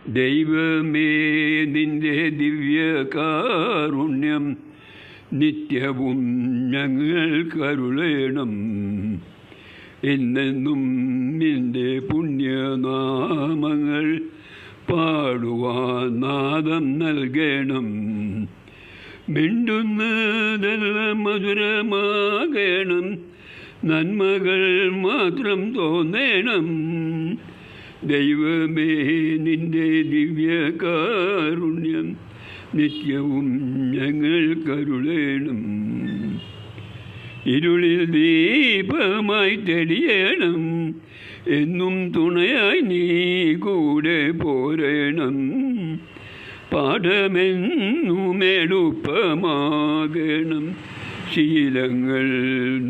ദൈവമേ നിന്റെ ദിവ്യകാരുണ്യം നിത്യവും ഞങ്ങൾക്കരുളേണം. എന്നെന്നും നിന്റെ പുണ്യനാമങ്ങൾ പാടുവാൻ നാദം നൽകണം. മിണ്ടുന്നതെല്ലാം മധുരമാകണം, നന്മകൾ മാത്രം തോന്നണം. ദൈവമേ നിന്റെ ദിവ്യകാരുണ്യം നിത്യവും ഞങ്ങൾക്കരുളേണം. ഇരുളിൽ ദീപമായി തെളിയണം, എന്നും തുണയായി നീ കൂടെ പോരണം. പാഠമെന്നും എളുപ്പമാകണം, ശീലങ്ങൾ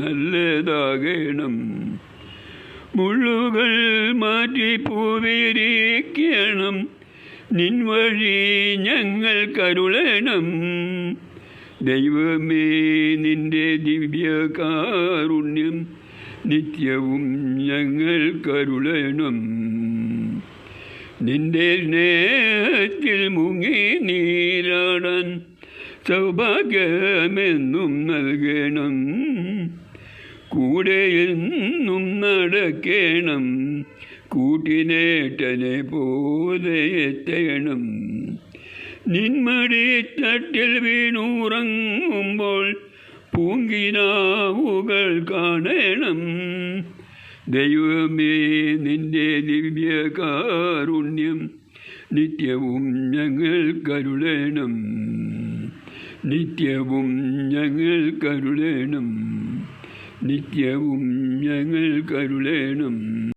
നല്ലതാകണം. മുള്ളുകൾ മാറ്റി പൂവിരിക്കണം, നിൻ വഴി ഞങ്ങൾക്കരുളണം. ദൈവമേ നിന്റെ ദിവ്യകാരുണ്യം നിത്യവും ഞങ്ങൾക്കരുളണം. നിന്റെ സ്നേഹത്തിൽ മുങ്ങി നീരാടാൻ സൗഭാഗ്യമെന്നും നൽകണം. കൂടെ എന്നും നടക്കണം, കൂട്ടിനേട്ടനെ പോലെ എത്തണം. നിന്മടിത്തട്ടിൽ വീണുറങ്ങുമ്പോൾ പൂങ്കിനാവുകൾ കാണണം. ദൈവമേ നിന്റെ ദിവ്യകാരുണ്യം നിത്യവും ഞങ്ങൾക്കരുളണം. നിത്യവും ഞങ്ങൾക്കരുളണം. നിത്യവും ഞങ്ങൾക്കരുളണം.